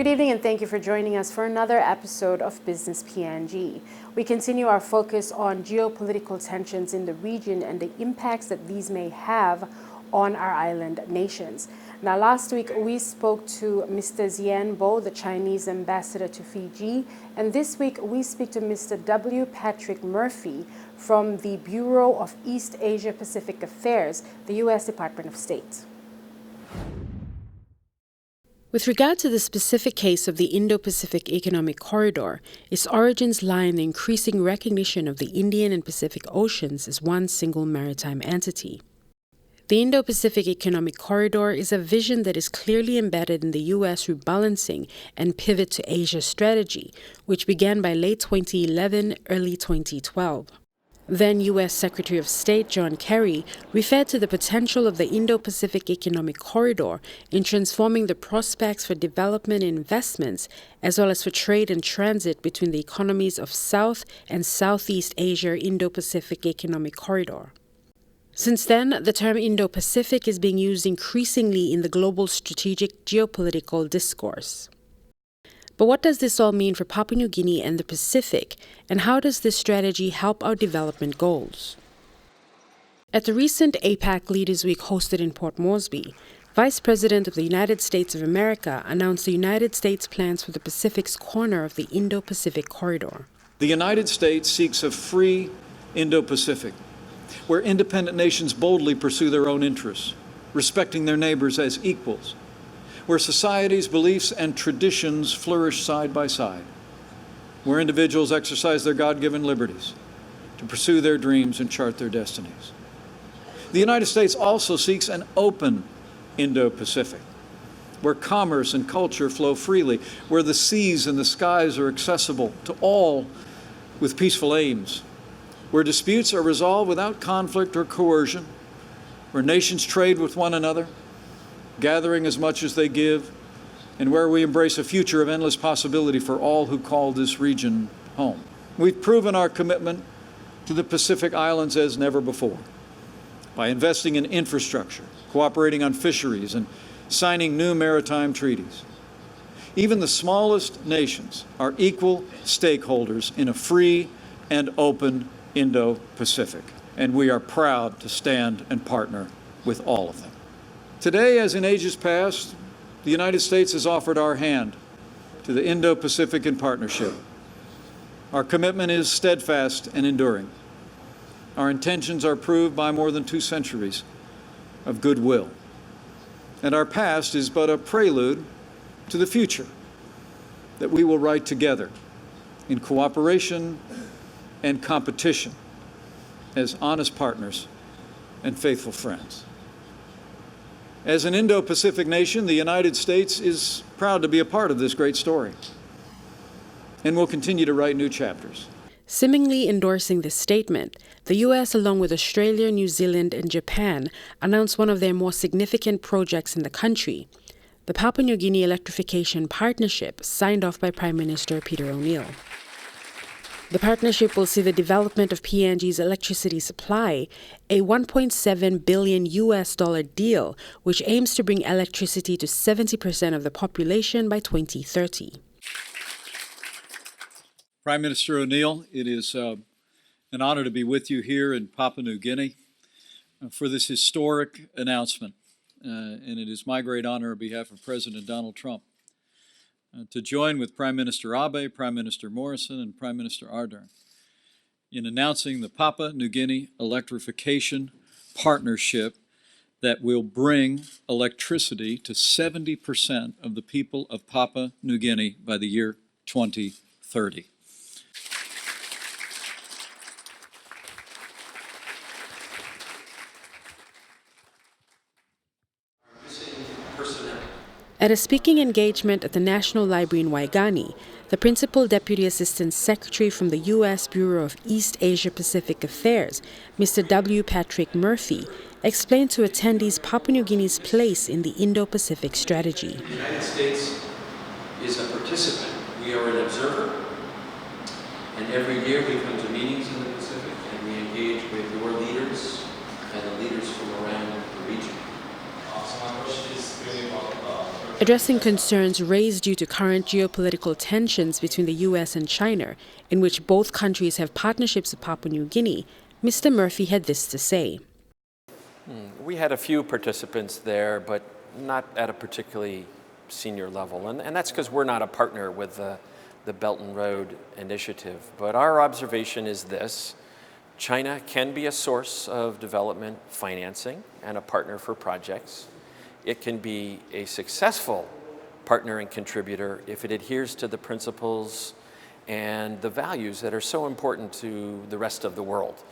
Good evening and thank you for joining us for another episode of Business PNG. We continue our focus on geopolitical tensions in the region and the impacts that these may have on our island nations. Now, last week we spoke to Mr. Xian Bo, the Chinese ambassador to Fiji, and this week we speak to Mr. W. Patrick Murphy from the Bureau of East Asia Pacific Affairs, the U.S. Department of State. With regard to the specific case of the Indo-Pacific Economic Corridor, its origins lie in the increasing recognition of the Indian and Pacific Oceans as one single maritime entity. The Indo-Pacific Economic Corridor is a vision that is clearly embedded in the U.S. rebalancing and pivot to Asia strategy, which began by late 2011, early 2012. Then U.S. Secretary of State John Kerry referred to the potential of the Indo-Pacific Economic Corridor in transforming the prospects for development and investments, as well as for trade and transit between the economies of South and Southeast Asia Indo-Pacific Economic Corridor. Since then, the term Indo-Pacific is being used increasingly in the global strategic geopolitical discourse. But what does this all mean for Papua New Guinea and the Pacific, and how does this strategy help our development goals? At the recent APAC Leaders Week hosted in Port Moresby, Vice President of the United States of America announced the United States' plans for the Pacific's corner of the Indo-Pacific Corridor. The United States seeks a free Indo-Pacific, where independent nations boldly pursue their own interests, respecting their neighbors as equals, where societies, beliefs, and traditions flourish side by side, where individuals exercise their God-given liberties to pursue their dreams and chart their destinies. The United States also seeks an open Indo-Pacific, where commerce and culture flow freely, where the seas and the skies are accessible to all with peaceful aims, where disputes are resolved without conflict or coercion, where nations trade with one another, gathering as much as they give, and where we embrace a future of endless possibility for all who call this region home. We've proven our commitment to the Pacific Islands as never before by investing in infrastructure, cooperating on fisheries, and signing new maritime treaties. Even the smallest nations are equal stakeholders in a free and open Indo-Pacific, and we are proud to stand and partner with all of them. Today, as in ages past, the United States has offered our hand to the Indo-Pacific in partnership. Our commitment is steadfast and enduring. Our intentions are proved by more than 2 centuries of goodwill. And our past is but a prelude to the future that we will write together in cooperation and competition as honest partners and faithful friends. As an Indo-Pacific nation, the United States is proud to be a part of this great story and will continue to write new chapters. Seemingly endorsing this statement, the U.S., along with Australia, New Zealand, and Japan, announced one of their more significant projects in the country, the Papua New Guinea Electrification Partnership, signed off by Prime Minister Peter O'Neill. The partnership will see the development of PNG's electricity supply, a $1.7 billion deal, which aims to bring electricity to 70% of the population by 2030. Prime Minister O'Neill, it is an honor to be with you here in Papua New Guinea for this historic announcement. And it is my great honor on behalf of President Donald Trump to join with Prime Minister Abe, Prime Minister Morrison, and Prime Minister Ardern in announcing the Papua New Guinea Electrification Partnership that will bring electricity to 70% of the people of Papua New Guinea by the year 2030. At a speaking engagement at the National Library in Waigani, the Principal Deputy Assistant Secretary from the U.S. Bureau of East Asia Pacific Affairs, Mr. W. Patrick Murphy, explained to attendees Papua New Guinea's place in the Indo-Pacific strategy. The United States is a participant. We are an observer. And every year we come to meetings in the Pacific and we engage with your leaders and the leaders from around the region. So my question is really about Addressing concerns raised due to current geopolitical tensions between the U.S. and China, in which both countries have partnerships with Papua New Guinea, Mr. Murphy had this to say. We had a few participants there, but not at a particularly senior level. And that's because we're not a partner with the Belt and Road Initiative. But our observation is this: China can be a source of development financing and a partner for projects. It can be a successful partner and contributor if it adheres to the principles and the values that are so important to the rest of the world.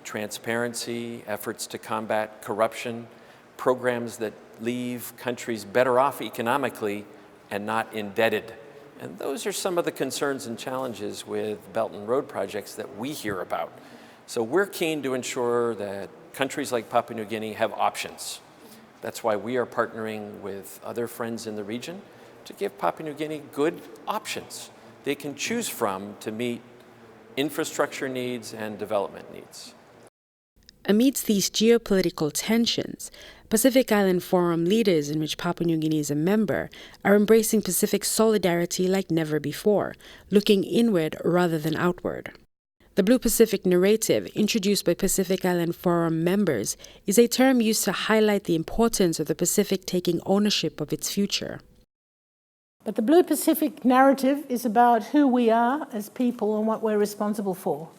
Transparency, efforts to combat corruption, programs that leave countries better off economically and not indebted. And those are some of the concerns and challenges with Belt and Road projects that we hear about. So we're keen to ensure that countries like Papua New Guinea have options. That's why we are partnering with other friends in the region to give Papua New Guinea good options they can choose from to meet infrastructure needs and development needs. Amidst these geopolitical tensions, Pacific Island Forum leaders, in which Papua New Guinea is a member, are embracing Pacific solidarity like never before, looking inward rather than outward. The Blue Pacific narrative, introduced by Pacific Island Forum members, is a term used to highlight the importance of the Pacific taking ownership of its future. But the Blue Pacific narrative is about who we are as people and what we're responsible for.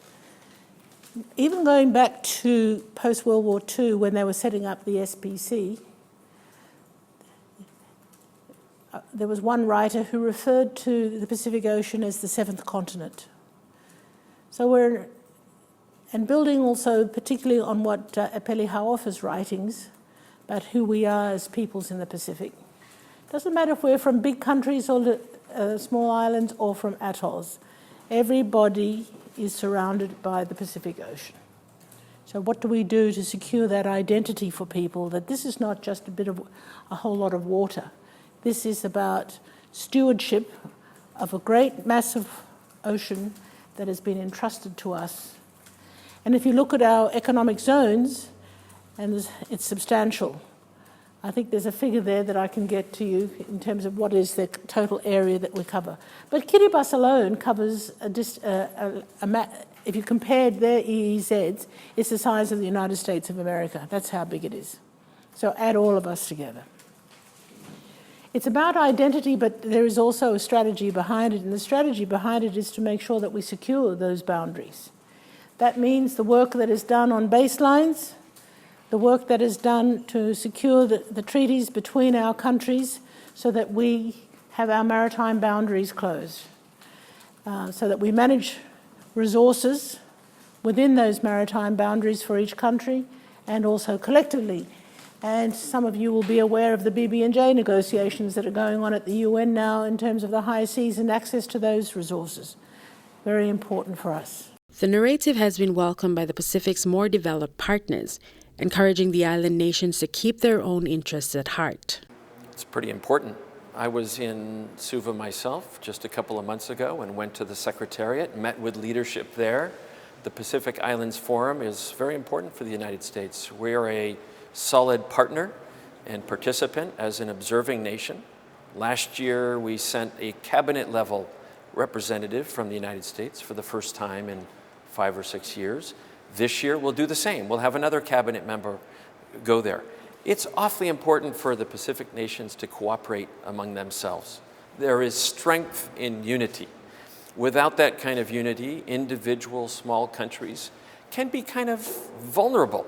Even going back to post-World War II, when they were setting up the SPC, there was one writer who referred to the Pacific Ocean as the seventh continent. So and building also particularly on what Apeli Hauofa's writings about who we are as peoples in the Pacific. Doesn't matter if we're from big countries or small islands or from atolls. Everybody is surrounded by the Pacific Ocean. So what do we do to secure that identity for people, that this is not just a whole lot of water. This is about stewardship of a great massive ocean that has been entrusted to us. And if you look at our economic zones, and it's substantial. I think there's a figure there that I can get to you in terms of what is the total area that we cover. But Kiribati alone covers, if you compared their EEZs, it's the size of the United States of America. That's how big it is. So add all of us together. It's about identity, but there is also a strategy behind it, and the strategy behind it is to make sure that we secure those boundaries. That means the work that is done on baselines, the work that is done to secure the treaties between our countries so that we have our maritime boundaries closed, so that we manage resources within those maritime boundaries for each country and also collectively. And some of you will be aware of the BB&J negotiations that are going on at the UN now in terms of the high seas and access to those resources. Very important for us. The narrative has been welcomed by the Pacific's more developed partners, encouraging the island nations to keep their own interests at heart. It's pretty important. I was in Suva myself just a couple of months ago and went to the Secretariat, met with leadership there. The Pacific Islands Forum is very important for the United States. We are a solid partner and participant as an observing nation. Last year, we sent a cabinet-level representative from the United States for the first time in 5 or 6 years. This year, we'll do the same. We'll have another cabinet member go there. It's awfully important for the Pacific nations to cooperate among themselves. There is strength in unity. Without that kind of unity, individual small countries can be kind of vulnerable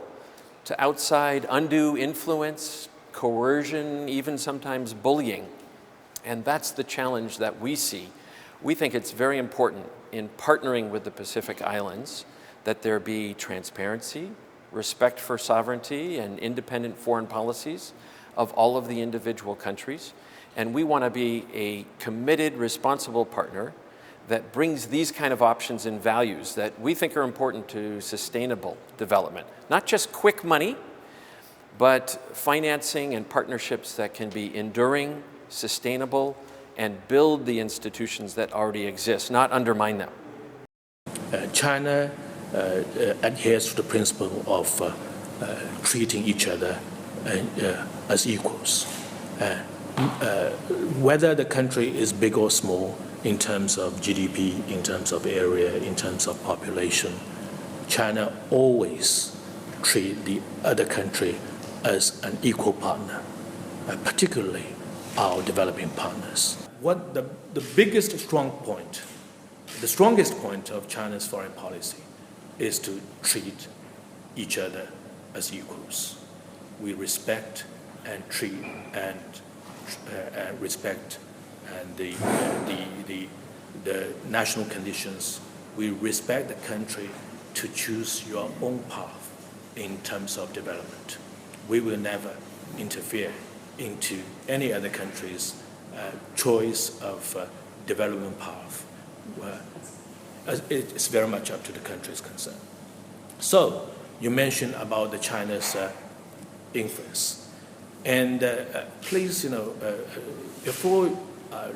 to outside undue influence, coercion, even sometimes bullying. And that's the challenge that we see. We think it's very important in partnering with the Pacific Islands that there be transparency, respect for sovereignty, and independent foreign policies of all of the individual countries. And we want to be a committed, responsible partner that brings these kind of options and values that we think are important to sustainable development. Not just quick money, but financing and partnerships that can be enduring, sustainable, and build the institutions that already exist, not undermine them. China adheres to the principle of treating each other as equals. whether the country is big or small in terms of GDP, in terms of area, in terms of population, China always treat the other country as an equal partner, particularly our developing partners. What the biggest strong point, the strongest point of China's foreign policy is to treat each other as equals. We respect and treat and respect and the national conditions. We respect the country to choose your own path in terms of development. We will never interfere into any other country's choice of development path. It's very much up to the country's concern. So you mentioned about the China's influence, and please, before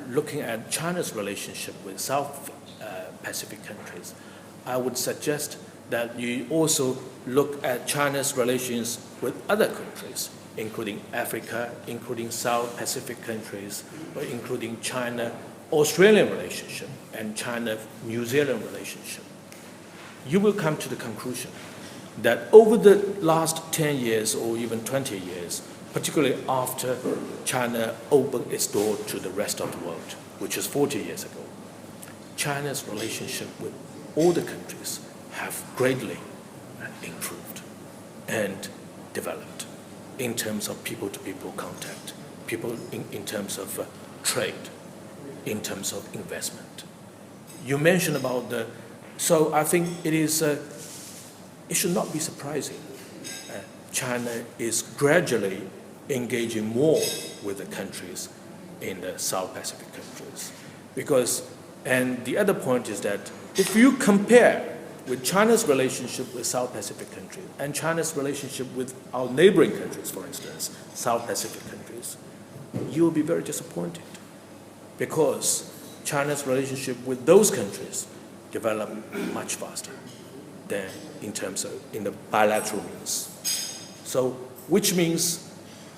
looking at China's relationship with South Pacific countries, I would suggest that you also look at China's relations with other countries, including Africa, including South Pacific countries, or including China-Australian relationship and China-New Zealand relationship. You will come to the conclusion that over the last 10 years or even 20 years, particularly after China opened its door to the rest of the world, which is 40 years ago, China's relationship with all the countries have greatly improved and developed in terms of people-to-people contact, in terms of trade, in terms of investment. You mentioned about so I think it should not be surprising. China is gradually engaging more with the countries in the South Pacific countries. And the other point is that if you compare with China's relationship with South Pacific countries and China's relationship with our neighboring countries, for instance, South Pacific countries, you will be very disappointed because China's relationship with those countries developed much faster than in the bilateral means. So, which means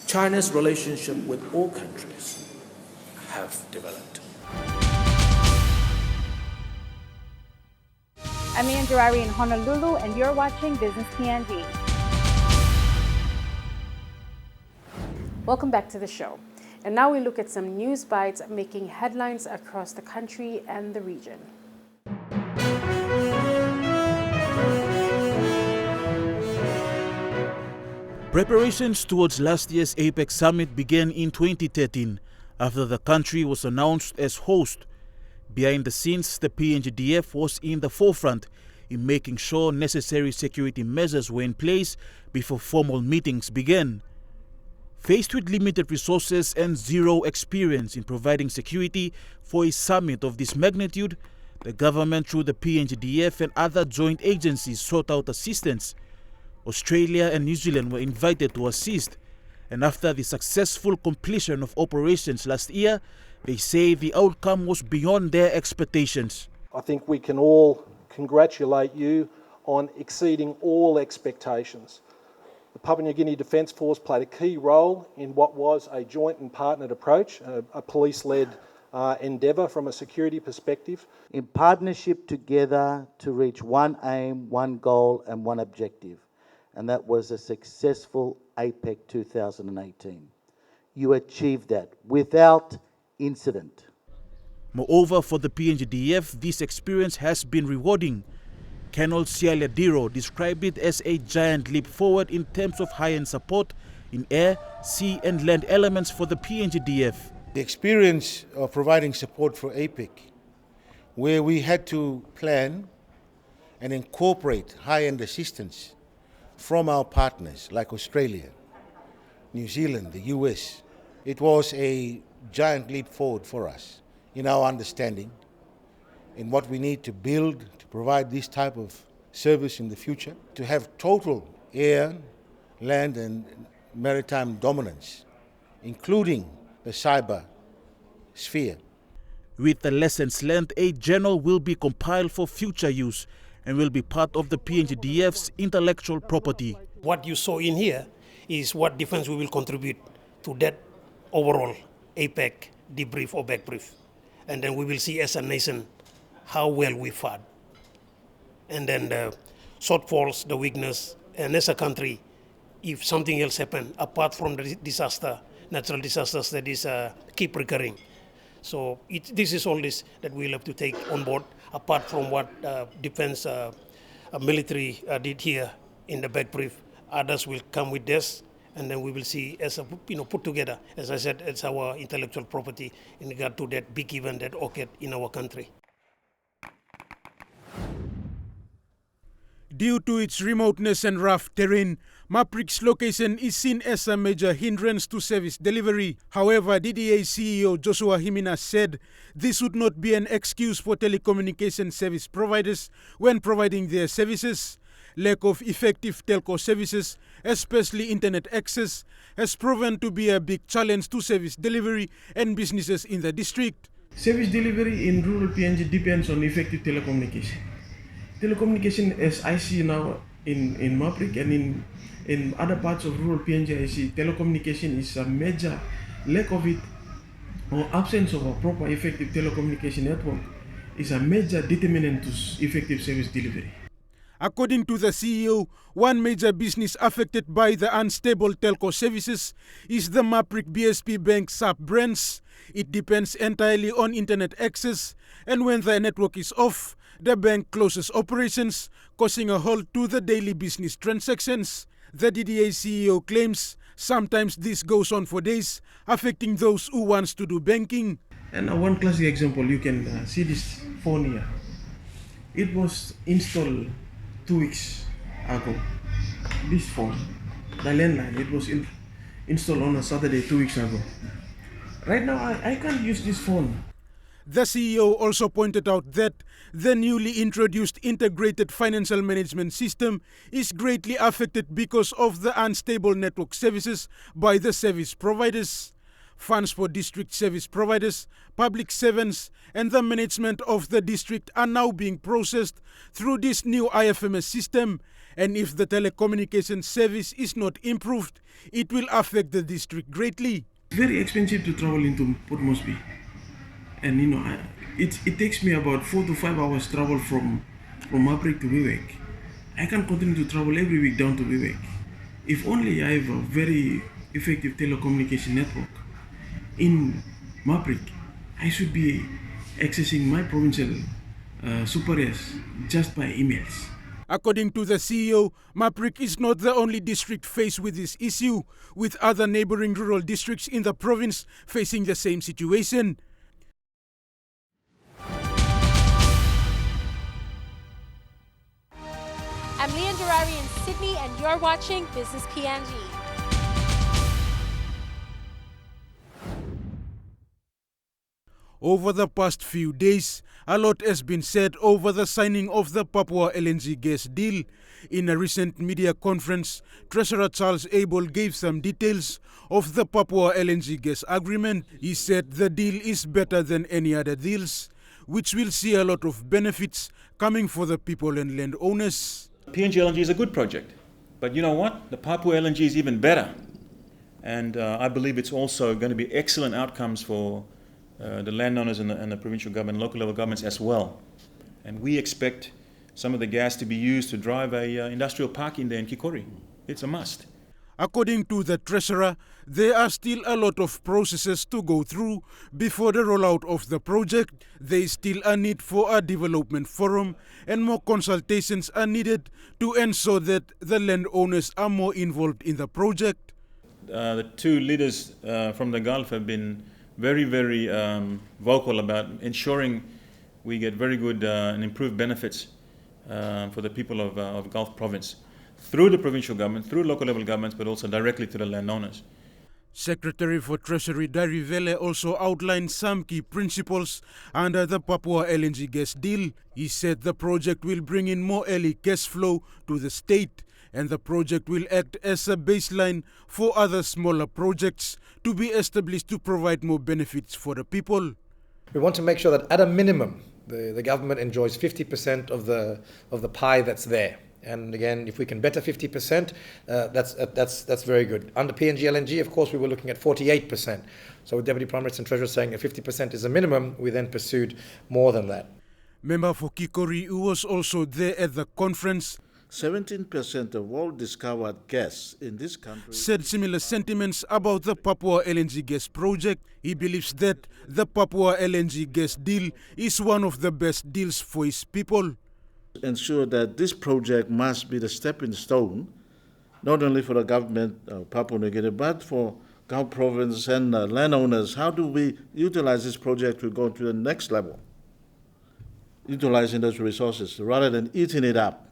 China's relationship with all countries have developed. I'm Ian Jarari in Honolulu, and you're watching Business PNG. Welcome back to the show. And now we look at some news bites making headlines across the country and the region. Preparations towards last year's APEC summit began in 2013 after the country was announced as host. Behind the scenes, the PNGDF was in the forefront in making sure necessary security measures were in place before formal meetings began. Faced with limited resources and zero experience in providing security for a summit of this magnitude, the government through the PNGDF and other joint agencies sought out assistance. Australia and New Zealand were invited to assist, and after the successful completion of operations last year, they say the outcome was beyond their expectations. I think we can all congratulate you on exceeding all expectations. The Papua New Guinea Defence Force played a key role in what was a joint and partnered approach, a police-led endeavour from a security perspective. In partnership together to reach one aim, one goal and one objective, and that was a successful APEC 2018. You achieved that without incident. Moreover, for the PNGDF, this experience has been rewarding. Colonel Sialadiro described it as a giant leap forward in terms of high-end support in air, sea and land elements for the PNGDF. The experience of providing support for APEC, where we had to plan and incorporate high-end assistance from our partners like Australia, New Zealand, the US, it was a giant leap forward for us in our understanding in what we need to build to provide this type of service in the future, to have total air, land and maritime dominance, including the cyber sphere. With the lessons learned, a journal will be compiled for future use and will be part of the PNGDF's intellectual property. What you saw in here is what difference we will contribute to that overall APEC debrief or back brief. And then we will see as a nation how well we fared. And then the shortfalls, the weakness, and as a country, if something else happens, apart from the disaster, natural disasters that is keep recurring. So this is all this that we'll have to take on board, apart from what defense military did here in the back brief. Others will come with this, and then we will see as a, put together, as I said, it's our intellectual property in regard to that big event that occurred in our country. Due to its remoteness and rough terrain, Maprik's location is seen as a major hindrance to service delivery. However, DDA CEO Joshua Himina said this would not be an excuse for telecommunication service providers when providing their services. Lack of effective telco services, especially internet access, has proven to be a big challenge to service delivery and businesses in the district. Service delivery in rural PNG depends on effective telecommunication. Telecommunication, as I see now in Maprik and in other parts of rural PNG, I see telecommunication is a major lack of it, or absence of a proper effective telecommunication network is a major determinant to effective service delivery. According to the CEO, one major business affected by the unstable telco services is the Maprik BSP Bank sub-branch. It depends entirely on internet access, and when the network is off, the bank closes operations, causing a halt to the daily business transactions. The DDA CEO claims sometimes this goes on for days, affecting those who want to do banking. And one classic example, you can see this phone here. It was installed 2 weeks ago. This phone, the landline, it was installed on a Saturday 2 weeks ago. Right now, I can't use this phone. The CEO also pointed out that the newly introduced integrated financial management system is greatly affected because of the unstable network services by the service providers. Funds for district service providers, public servants, and the management of the district are now being processed through this new IFMS system. And if the telecommunication service is not improved, it will affect the district greatly. It's very expensive to travel into Port Moresby. And it takes me about 4 to 5 hours travel from Maprik to Wewak. I can continue to travel every week down to Wewak. If only I have a very effective telecommunication network in Maprik, I should be accessing my provincial superiors just by emails. According to the CEO, Maprik is not the only district faced with this issue, with other neighboring rural districts in the province facing the same situation. I'm Leanne Durari in Sydney, and you're watching Business PNG. Over the past few days, a lot has been said over the signing of the Papua LNG gas deal. In a recent media conference, Treasurer Charles Abel gave some details of the Papua LNG gas agreement. He said the deal is better than any other deals, which will see a lot of benefits coming for the people and landowners. PNG LNG is a good project, but you know what? The Papua LNG is even better. And I believe it's also going to be excellent outcomes for the landowners and the provincial government, local level governments as well. And we expect some of the gas to be used to drive a industrial park in there in Kikori. It's a must. According to the Treasurer, there are still a lot of processes to go through before the rollout of the project. There is still a need for a development forum, and more consultations are needed to ensure that the landowners are more involved in the project. The two leaders from the Gulf have been very, very vocal about ensuring we get very good and improved benefits for the people of Gulf Province, through the provincial government, through local level governments, but also directly to the landowners. Secretary for Treasury Dari Vele also outlined some key principles under the Papua LNG gas deal. He said the project will bring in more early cash flow to the state, and the project will act as a baseline for other smaller projects to be established to provide more benefits for the people. We want to make sure that at a minimum, the government enjoys 50% of the pie that's there. And again, if we can better 50%, that's very good. Under PNG LNG, of course, we were looking at 48%. So with Deputy Prime Minister and Treasurer saying that 50% is a minimum, we then pursued more than that. Member for Kikori, who was also there at the conference, 17% of all discovered gas in this country, said similar sentiments about the Papua LNG gas project. He believes that the Papua LNG gas deal is one of the best deals for his people. Ensure that this project must be the stepping stone, not only for the government of Papua New Guinea, but for Gao province and landowners. How do we utilize this project to go to the next level? Utilizing those resources rather than eating it up.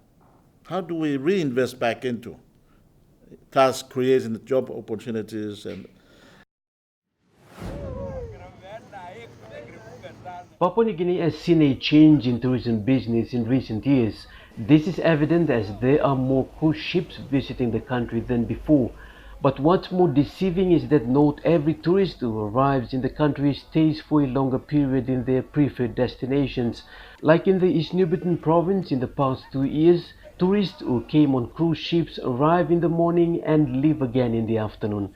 How do we reinvest back into, thus creating job opportunities? And Papua New Guinea has seen a change in tourism business in recent years. This is evident as there are more cruise ships visiting the country than before. But what's more deceiving is that not every tourist who arrives in the country stays for a longer period in their preferred destinations. Like in the East Nubitan province in the past 2 years, tourists who came on cruise ships arrive in the morning and leave again in the afternoon.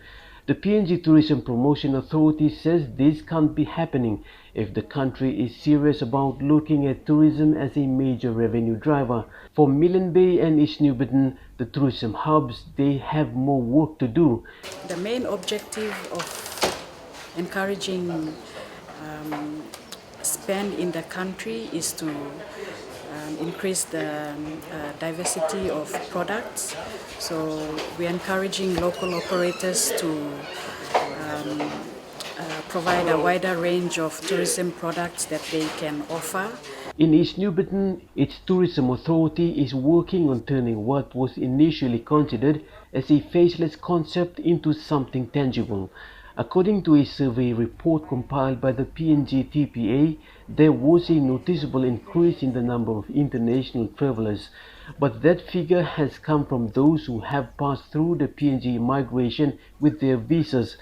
The PNG Tourism Promotion Authority says this can't be happening if the country is serious about looking at tourism as a major revenue driver. For Milne Bay and East Nubitan, the tourism hubs, they have more work to do. The main objective of encouraging spend in the country is to increase the diversity of products. So we're encouraging local operators to provide a wider range of tourism products that they can offer. In East Nubitan, its tourism authority is working on turning what was initially considered as a faceless concept into something tangible. According to a survey report compiled by the PNG TPA, there was a noticeable increase in the number of international travelers, but that figure has come from those who have passed through the PNG immigration with their visas.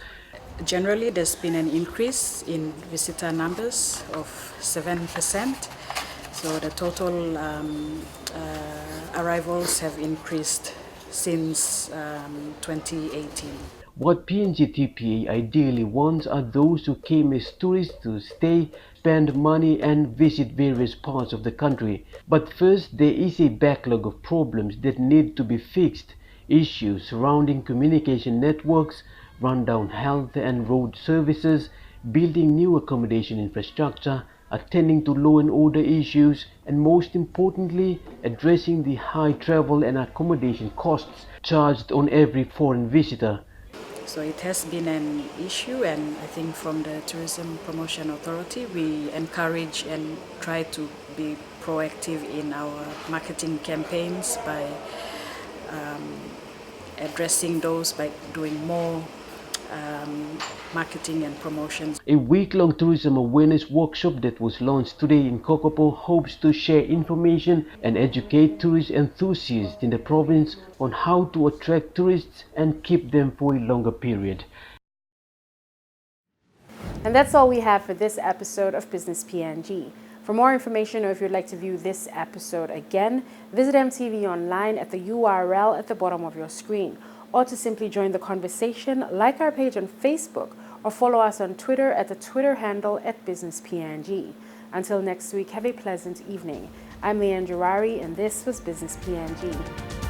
Generally, there's been an increase in visitor numbers of 7%, so the total arrivals have increased since 2018. What PNG TPA ideally wants are those who came as tourists to stay, spend money and visit various parts of the country. But first, there is a backlog of problems that need to be fixed. Issues surrounding communication networks, rundown health and road services, building new accommodation infrastructure, attending to law and order issues, and most importantly, addressing the high travel and accommodation costs charged on every foreign visitor. So it has been an issue, and I think from the Tourism Promotion Authority we encourage and try to be proactive in our marketing campaigns by addressing those by doing more marketing and promotions. A week-long tourism awareness workshop that was launched today in Kokopo hopes to share information and educate tourist enthusiasts in the province on how to attract tourists and keep them for a longer period. And that's all we have for this episode of Business PNG. For more information, or if you'd like to view this episode again, visit EMTV online at the URL at the bottom of your screen, or to simply join the conversation, like our page on Facebook, or follow us on Twitter at the Twitter handle @BusinessPNG. Until next week, have a pleasant evening. I'm Leanne Girari, and this was Business PNG.